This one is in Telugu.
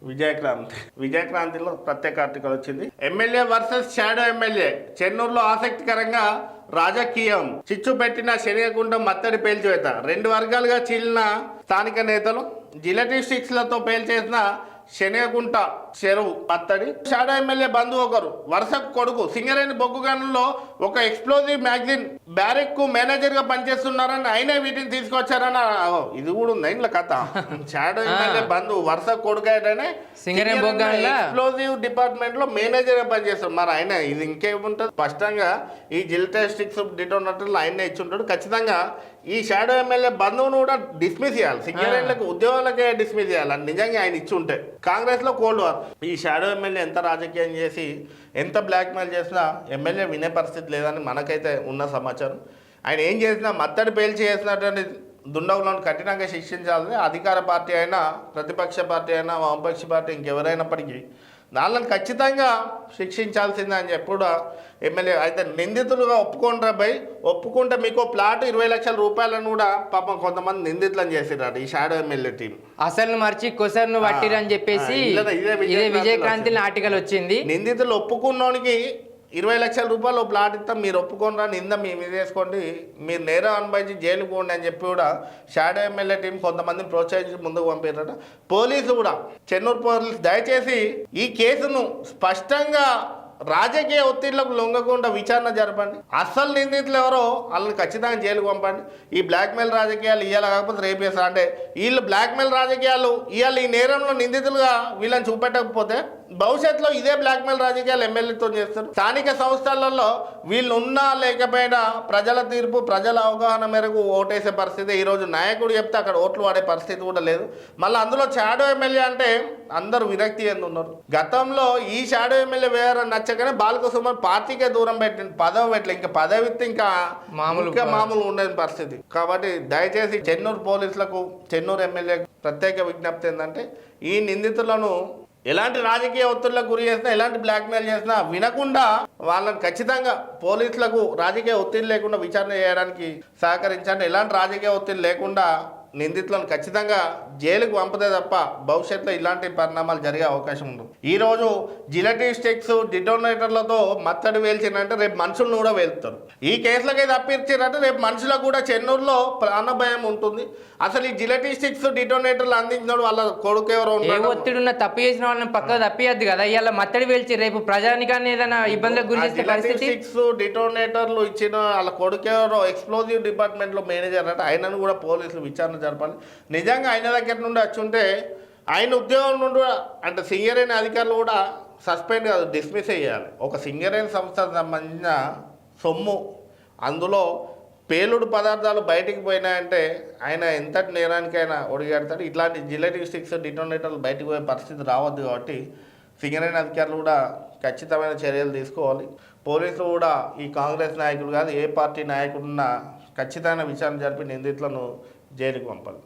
విజయక్రాంతిలో ప్రత్యేక ఆర్టికల్ వచ్చింది. ఎమ్మెల్యే వర్సెస్ షాడో ఎమ్మెల్యే, చెన్నూరులో ఆసక్తికరంగా రాజకీయం, చిచ్చు పెట్టిన శనియగుండం మత్తడి పేల్చివేత, రెండు వర్గాలుగా చీలిన స్థానిక నేతలు, జిలటీ స్టిక్స్లతో పేల్చేసిన శనియగుంట చెరువు మత్తడి. షాడో ఎమ్మెల్యే బంధువు ఒకరు, వరుసకు కొడుకు, సింగరేణి బొగ్గు గనుల్లో ఒక ఎక్స్ప్లోజివ్ మ్యాగజైన్ బ్యారెక్ కు మేనేజర్ గా పనిచేస్తున్నారని ఆయనే వీటిని తీసుకొచ్చారని ఇది కూడా ఉంది ఇంట్లో కథ. షాడో ఎమ్మెల్యే బంధువు వరుస కొడుకు అయితేనే ఎక్స్ప్లోజివ్ డిపార్ట్మెంట్ లో మేనేజర్ గా పనిచేస్తారు. మరి ఆయన ఇది ఇంకేముంటుంది, స్పష్టంగా ఈ జిల్టాస్టిక్స్ డిటోనేటర్లు ఆయనే ఇచ్చుంటాడు. ఖచ్చితంగా ఈ షాడో ఎమ్మెల్యే బంధువును కూడా డిస్మిస్ చేయాలి, సింగరేణులకు ఉద్యోగాలకే డిస్మిస్ చేయాలి అని నిజంగా ఆయన ఇచ్చి ఉంటే. కాంగ్రెస్ లో కోల్డ్ వార్. ఈ షాడో ఎమ్మెల్యే ఎంత రాజకీయం చేసి ఎంత బ్లాక్మెయిల్ చేసినా ఎమ్మెల్యే వినే పరిస్థితి లేదని మనకైతే ఉన్న సమాచారం. ఆయన ఏం చేసినా మత్తడి పేల్చి చేసినటువంటి దుండగులను కఠినంగా శిక్షించాలని అధికార పార్టీ అయినా, ప్రతిపక్ష పార్టీ అయినా, వామపక్ష పార్టీ ఇంకెవరైనప్పటికీ వాళ్ళని ఖచ్చితంగా శిక్షించాల్సిందే అని చెప్పి కూడా ఎమ్మెల్యే అయితే నిందితులుగా ఒప్పుకోండి రాబాయి, ఒప్పుకుంటే మీకు ప్లాట్ 20 లక్షల రూపాయలను కూడా పాపం కొంతమంది నిందితులను చేసినారు ఈ షాడో ఎమ్మెల్యే టీం. అసలు మర్చి కొసర్ను పట్టిరని చెప్పేసి ఇదే విజయక్రాంతి ఆర్టికల్ వచ్చింది. నిందితులు ఒప్పుకున్నోనికి 20 లక్షల రూపాయలు ప్లాట్ ఇస్తాం, మీరు ఒప్పుకోండి, నింద మీ మీద వేసుకోండి, మీరు నేరం అనుభవించి జైలుకు పోండి అని చెప్పి కూడా షాడో ఎమ్మెల్యే టీం కొంతమందిని ప్రోత్సహించి ముందుకు పంపారట. పోలీసులు కూడా, చెన్నూరు పోలీసు దయచేసి ఈ కేసును స్పష్టంగా రాజకీయ ఒత్తిళ్లకు లొంగకుండా విచారణ జరపండి, అస్సలు నిందితులు ఎవరో వాళ్ళని ఖచ్చితంగా జైలుకు పంపండి. ఈ బ్లాక్మెయిల్ రాజకీయాలు ఇవాళ కాకపోతే రేపు చేస్తారు అంటే వీళ్ళు బ్లాక్మెయిల్ రాజకీయాలు ఇవాళ ఈ నేరంలో నిందితులుగా వీళ్ళని చూపెట్టకపోతే భవిష్యత్తులో ఇదే బ్లాక్మెయిల్ రాజకీయాలు ఎమ్మెల్యేతో చేస్తారు. స్థానిక సంస్థలలో వీళ్ళు ఉన్నా లేకపోయినా ప్రజల తీర్పు, ప్రజల అవగాహన మేరకు ఓటేసే పరిస్థితి. ఈరోజు నాయకుడు చెప్తే అక్కడ ఓట్లు వాడే పరిస్థితి కూడా లేదు. మళ్ళీ అందులో షాడో ఎమ్మెల్యే అంటే అందరూ విరక్తి ఉన్నారు. గతంలో ఈ షాడో ఎమ్మెల్యే వేరే నచ్చగానే బాలకృష్ణ పార్టీకే దూరం పెట్టింది, పదవి పెట్టలే, ఇంకా పదవి ఇస్తే ఇంకా మామూలు ఉండని పరిస్థితి. కాబట్టి దయచేసి చెన్నూరు పోలీసులకు, చెన్నూరు ఎమ్మెల్యే ప్రత్యేక విజ్ఞప్తి ఏంటంటే ఈ నిందితులను ఎలాంటి రాజకీయ ఒత్తిళ్లకు గురి చేసినా, ఎలాంటి బ్లాక్మెయిల్ చేసినా వినకుండా వాళ్ళని ఖచ్చితంగా పోలీసులకు రాజకీయ ఒత్తిడి లేకుండా విచారణ చేయడానికి సహకరించండి. ఎలాంటి రాజకీయ ఒత్తిడి లేకుండా నిందితులను ఖచ్చితంగా జైలుకు పంపితే తప్ప భవిష్యత్తులో ఇలాంటి పరిణామాలు జరిగే అవకాశం ఉండదు. ఈరోజు జిలటీ స్టిక్స్ డిటోనేటర్లతో మత్తడి వేల్చిందంటే రేపు మనుషులను కూడా వేలుతారు. ఈ కేసులకే తప్పించారంటే రేపు మనుషులకు కూడా చెన్నూరులో ప్రాణభయం ఉంటుంది. అసలు ఈ జిలటీ స్టిక్స్ డిటోనేటర్లు అందించినాడు వాళ్ళ కొడుకు ఎవరో ఒత్తిడి ఉన్న తప్పు చేసిన వాళ్ళని పక్కకు తప్పియద్దు కదా. ఇవాళ మత్తడి వేల్చి రేపు ప్రజానికాన్ని ఏదైనా ఇబ్బందులకు గురి చేసే పరిస్థితి. స్టిక్స్ డిటోనేటర్లు ఇచ్చిన వాళ్ళ కొడుకు ఎవరో ఎక్స్ప్లోజివ్ డిపార్ట్మెంట్ లో మేనేజర్ అంటే ఆయనను కూడా పోలీసులు విచారణ జరపాలి. నిజంగా ఆయన దగ్గర నుండి వచ్చి ఉంటే ఆయన ఉద్యోగం నుండి అంటే సింగరేణి అధికారులు కూడా సస్పెండ్ కాదు, డిస్మిస్ చేయాలి. ఒక సింగరేణి సంస్థకు సంబంధించిన సొమ్ము, అందులో పేలుడు పదార్థాలు బయటికి పోయినాయంటే ఆయన ఎంతటి నేరానికైనా ఒడిగడతాడు. ఇట్లాంటి జిలటీ స్టిక్స్ డిటోనేటర్లు బయటకు పోయే పరిస్థితి రావద్దు. కాబట్టి సింగరేణి అధికారులు కూడా ఖచ్చితమైన చర్యలు తీసుకోవాలి. పోలీసులు కూడా ఈ కాంగ్రెస్ నాయకులు కాదు, ఏ పార్టీ నాయకుడున్నా ఖచ్చితమైన విచారణ జరిపి నిందితులను జైలుకు పంపాలి.